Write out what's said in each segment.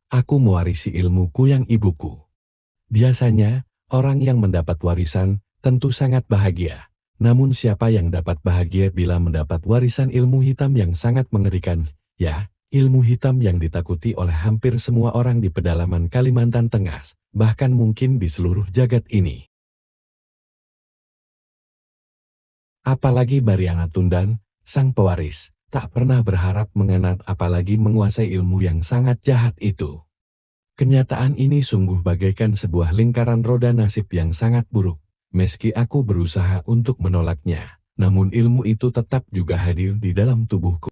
Aku mewarisi ilmuku yang ibuku. Biasanya, orang yang mendapat warisan tentu sangat bahagia. Namun siapa yang dapat bahagia bila mendapat warisan ilmu hitam yang sangat mengerikan? Ya, ilmu hitam yang ditakuti oleh hampir semua orang di pedalaman Kalimantan Tengah, bahkan mungkin di seluruh jagat ini. Apalagi Mariana Tundan, sang pewaris, tak pernah berharap mengenal apalagi menguasai ilmu yang sangat jahat itu. Kenyataan ini sungguh bagaikan sebuah lingkaran roda nasib yang sangat buruk. Meski aku berusaha untuk menolaknya, namun ilmu itu tetap juga hadir di dalam tubuhku.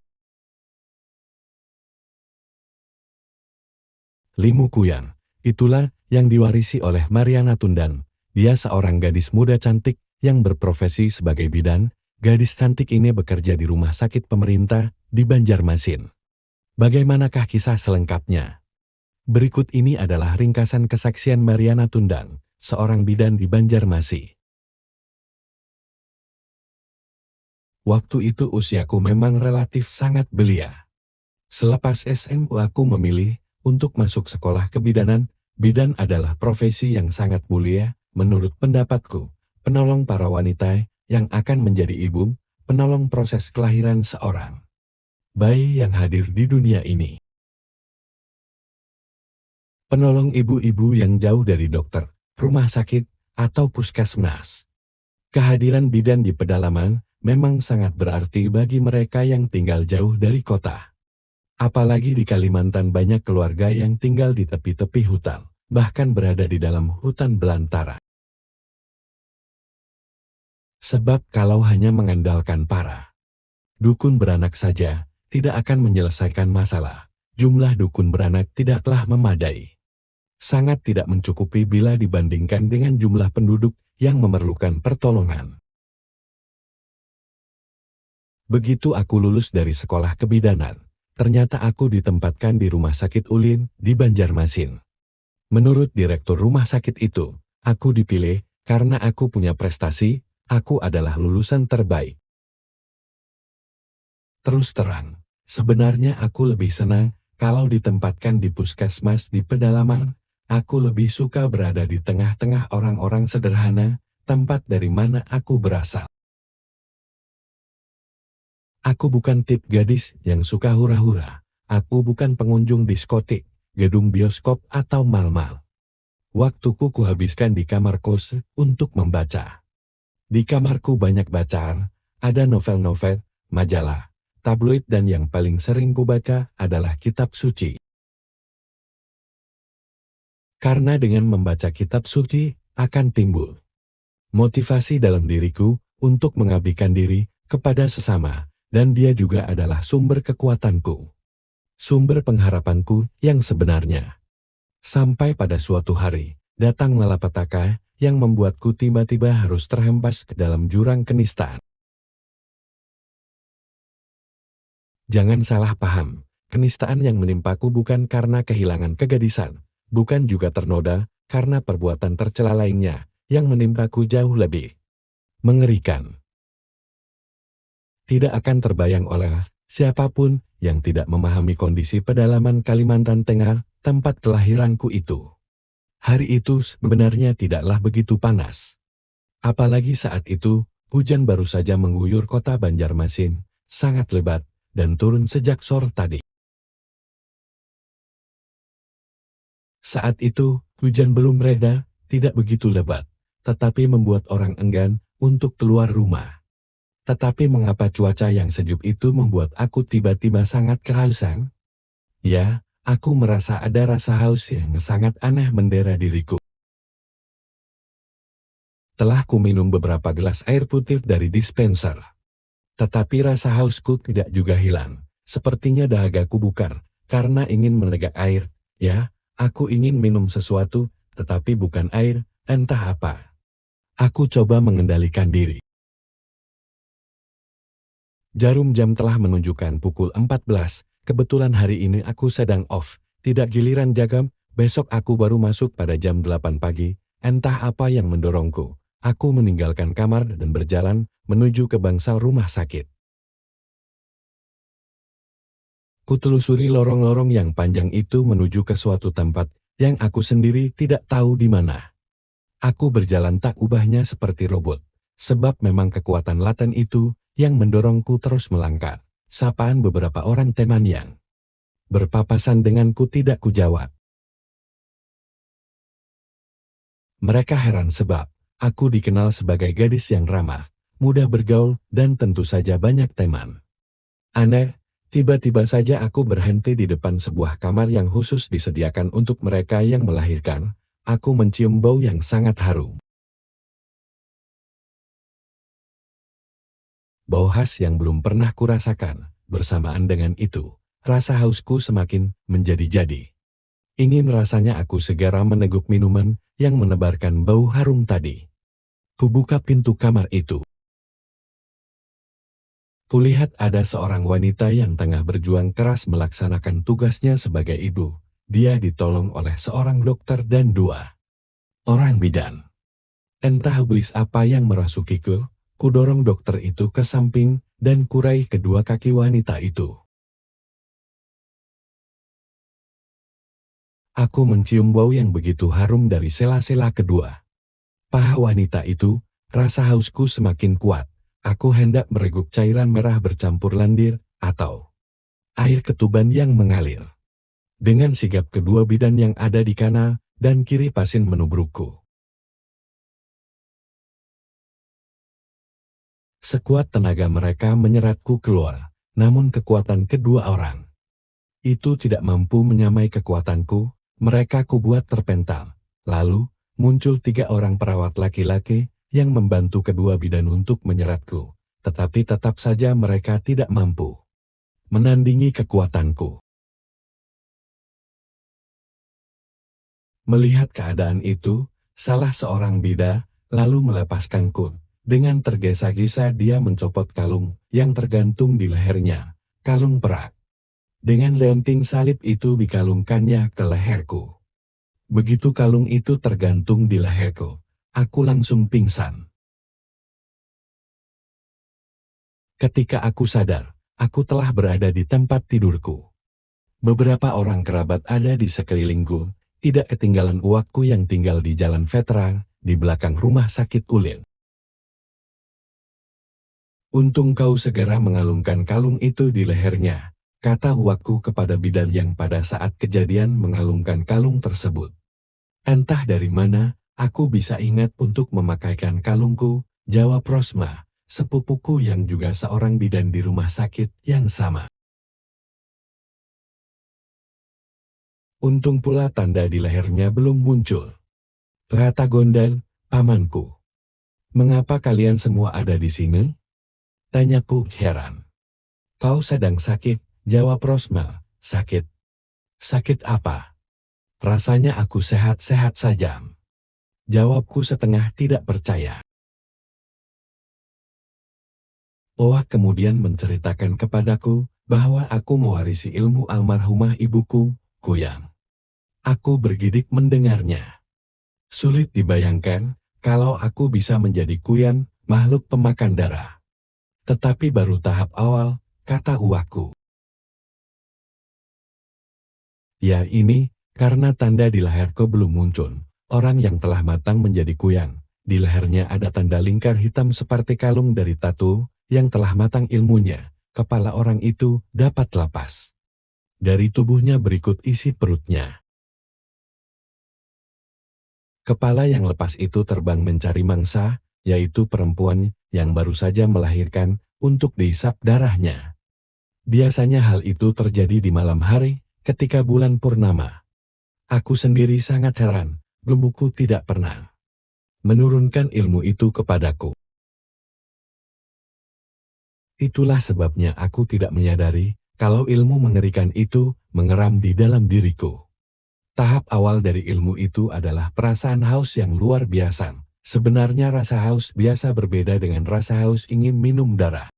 Limu Kuyan, itulah yang diwarisi oleh Mariana Tundan. Dia seorang gadis muda cantik yang berprofesi sebagai bidan. Gadis cantik ini bekerja di rumah sakit pemerintah di Banjarmasin. Bagaimanakah kisah selengkapnya? Berikut ini adalah ringkasan kesaksian Mariana Tundan, seorang bidan di Banjarmasin. Waktu itu usiaku memang relatif sangat belia. Selepas SMA aku memilih untuk masuk sekolah kebidanan. Bidan adalah profesi yang sangat mulia, menurut pendapatku. Penolong para wanita yang akan menjadi ibu, penolong proses kelahiran seorang bayi yang hadir di dunia ini. Penolong ibu-ibu yang jauh dari dokter, rumah sakit, atau puskesmas. Kehadiran bidan di pedalaman memang sangat berarti bagi mereka yang tinggal jauh dari kota. Apalagi di Kalimantan banyak keluarga yang tinggal di tepi-tepi hutan, bahkan berada di dalam hutan belantara. Sebab kalau hanya mengandalkan para dukun beranak saja, tidak akan menyelesaikan masalah. Jumlah dukun beranak tidaklah memadai. Sangat tidak mencukupi bila dibandingkan dengan jumlah penduduk yang memerlukan pertolongan. Begitu aku lulus dari sekolah kebidanan, ternyata aku ditempatkan di Rumah Sakit Ulin di Banjarmasin. Menurut direktur rumah sakit itu, aku dipilih karena aku punya prestasi, aku adalah lulusan terbaik. Terus terang, sebenarnya aku lebih senang kalau ditempatkan di puskesmas di pedalaman. Aku lebih suka berada di tengah-tengah orang-orang sederhana, tempat dari mana aku berasal. Aku bukan tip gadis yang suka hura-hura. Aku bukan pengunjung diskotik, gedung bioskop atau mal-mal. Waktuku kuhabiskan di kamar kos untuk membaca. Di kamarku banyak bacaan, ada novel-novel, majalah, tabloid dan yang paling sering kubaca adalah kitab suci. Karena dengan membaca kitab suci akan timbul motivasi dalam diriku untuk mengabdikan diri kepada sesama. Dan dia juga adalah sumber kekuatanku. Sumber pengharapanku yang sebenarnya. Sampai pada suatu hari, datang malapetaka yang membuatku tiba-tiba harus terhempas ke dalam jurang kenistaan. Jangan salah paham, kenistaan yang menimpaku bukan karena kehilangan kegadisan, bukan juga ternoda karena perbuatan tercela lainnya yang menimpaku jauh lebih mengerikan. Tidak akan terbayang oleh siapapun yang tidak memahami kondisi pedalaman Kalimantan Tengah, tempat kelahiranku itu. Hari itu sebenarnya tidaklah begitu panas. Apalagi saat itu, hujan baru saja mengguyur kota Banjarmasin, sangat lebat, dan turun sejak sore tadi. Saat itu, hujan belum reda, tidak begitu lebat, tetapi membuat orang enggan untuk keluar rumah. Tetapi mengapa cuaca yang sejuk itu membuat aku tiba-tiba sangat kehausan? Ya, aku merasa ada rasa haus yang sangat aneh mendera diriku. Telah ku minum beberapa gelas air putih dari dispenser. Tetapi rasa hausku tidak juga hilang. Sepertinya dahagaku bukar, karena ingin menegak air. Ya, aku ingin minum sesuatu, tetapi bukan air, entah apa. Aku coba mengendalikan diri. Jarum jam telah menunjukkan pukul 14, kebetulan hari ini aku sedang off, tidak giliran jagam, besok aku baru masuk pada jam 8 pagi, entah apa yang mendorongku. Aku meninggalkan kamar dan berjalan menuju ke bangsal rumah sakit. Kutelusuri lorong-lorong yang panjang itu menuju ke suatu tempat yang aku sendiri tidak tahu di mana. Aku berjalan tak ubahnya seperti robot, sebab memang kekuatan laten itu yang mendorongku terus melangkah. Sapaan beberapa orang teman yang berpapasan denganku tidak kujawab. Mereka heran sebab aku dikenal sebagai gadis yang ramah, mudah bergaul, dan tentu saja banyak teman. Aneh, tiba-tiba saja aku berhenti di depan sebuah kamar yang khusus disediakan untuk mereka yang melahirkan. Aku mencium bau yang sangat harum. Bau khas yang belum pernah kurasakan. Bersamaan dengan itu, rasa hausku semakin menjadi-jadi. Ingin rasanya aku segera meneguk minuman yang menebarkan bau harum tadi. Kubuka pintu kamar itu. Kulihat ada seorang wanita yang tengah berjuang keras melaksanakan tugasnya sebagai ibu. Dia ditolong oleh seorang dokter dan 2 orang bidan. Entah iblis apa yang merasukiku, kudorong dokter itu ke samping dan kurai kedua kaki wanita itu. Aku mencium bau yang begitu harum dari sela-sela kedua paha wanita itu. Rasa hausku semakin kuat. Aku hendak mereguk cairan merah bercampur lendir atau air ketuban yang mengalir. Dengan sigap kedua bidan yang ada di kanan dan kiri pasin menubrukku. Sekuat tenaga mereka menyeretku keluar, namun kekuatan kedua orang itu tidak mampu menyamai kekuatanku. Mereka kubuat terpental. Lalu, muncul 3 orang perawat laki-laki yang membantu kedua bidan untuk menyeretku. Tetapi tetap saja mereka tidak mampu menandingi kekuatanku. Melihat keadaan itu, salah seorang bidan lalu melepaskanku. Dengan tergesa-gesa dia mencopot kalung yang tergantung di lehernya, kalung perak. Dengan leontin salib itu dikalungkannya ke leherku. Begitu kalung itu tergantung di leherku, aku langsung pingsan. Ketika aku sadar, aku telah berada di tempat tidurku. Beberapa orang kerabat ada di sekelilingku, tidak ketinggalan uakku yang tinggal di Jalan Veteran, di belakang rumah sakit Ulin. Untung kau segera mengalungkan kalung itu di lehernya, kata uakku kepada bidan yang pada saat kejadian mengalungkan kalung tersebut. Entah dari mana, aku bisa ingat untuk memakaikan kalungku, jawab Rosma, sepupuku yang juga seorang bidan di rumah sakit yang sama. Untung pula tanda di lehernya belum muncul. Rata Gondal, pamanku. Mengapa kalian semua ada di sini? Tanyaku heran. Kau sedang sakit, jawab Rosma. Sakit? Sakit apa? Rasanya aku sehat-sehat saja. Jawabku setengah tidak percaya. Oa kemudian menceritakan kepadaku bahwa aku mewarisi ilmu almarhumah ibuku, Kuyang. Aku bergidik mendengarnya. Sulit dibayangkan kalau aku bisa menjadi Kuyan, makhluk pemakan darah. Tetapi baru tahap awal, kata uaku. Ya ini, karena tanda di leherku belum muncul. Orang yang telah matang menjadi Kuyang. Di lehernya ada tanda lingkar hitam seperti kalung dari tatu, yang telah matang ilmunya. Kepala orang itu dapat lepas dari tubuhnya berikut isi perutnya. Kepala yang lepas itu terbang mencari mangsa, yaitu perempuan yang baru saja melahirkan, untuk dihisap darahnya. Biasanya hal itu terjadi di malam hari, ketika bulan purnama. Aku sendiri sangat heran, ibuku tidak pernah menurunkan ilmu itu kepadaku. Itulah sebabnya aku tidak menyadari kalau ilmu mengerikan itu mengeram di dalam diriku. Tahap awal dari ilmu itu adalah perasaan haus yang luar biasa. Sebenarnya rasa haus biasa berbeda dengan rasa haus ingin minum darah.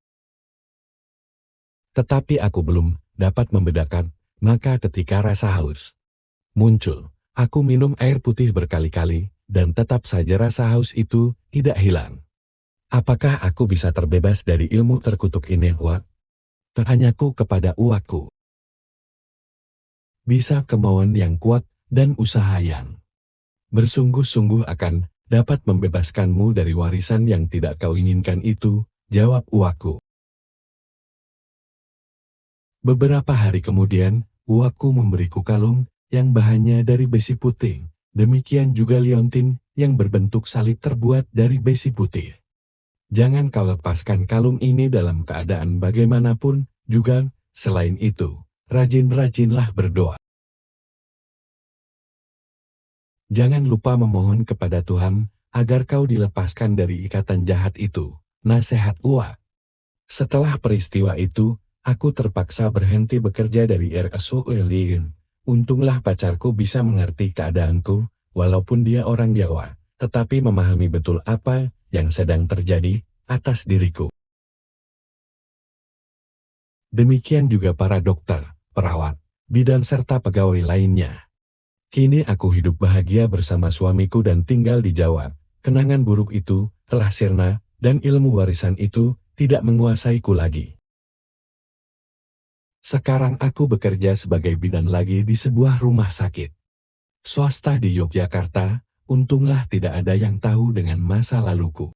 Tetapi aku belum dapat membedakan, maka ketika rasa haus muncul, aku minum air putih berkali-kali, dan tetap saja rasa haus itu tidak hilang. Apakah aku bisa terbebas dari ilmu terkutuk ini, Wak? Tanyaku kepada uakku. bisa kemauan yang kuat, dan usaha yang bersungguh-sungguh akan dapat membebaskanmu dari warisan yang tidak kau inginkan itu, jawab uakku. Beberapa hari kemudian, uakku memberiku kalung yang bahannya dari besi putih. Demikian juga liontin yang berbentuk salib terbuat dari besi putih. Jangan kau lepaskan kalung ini dalam keadaan bagaimanapun juga. Selain itu, rajin-rajinlah berdoa. Jangan lupa memohon kepada Tuhan agar kau dilepaskan dari ikatan jahat itu. Nasihat uak. Setelah peristiwa itu, aku terpaksa berhenti bekerja dari RSULIN. Untunglah pacarku bisa mengerti keadaanku, walaupun dia orang Jawa, tetapi memahami betul apa yang sedang terjadi atas diriku. Demikian juga para dokter, perawat, bidan serta pegawai lainnya. Kini aku hidup bahagia bersama suamiku dan tinggal di Jawa. Kenangan buruk itu telah sirna, dan ilmu warisan itu tidak menguasaiku lagi. Sekarang aku bekerja sebagai bidan lagi di sebuah rumah sakit swasta di Yogyakarta. Untunglah tidak ada yang tahu dengan masa laluku.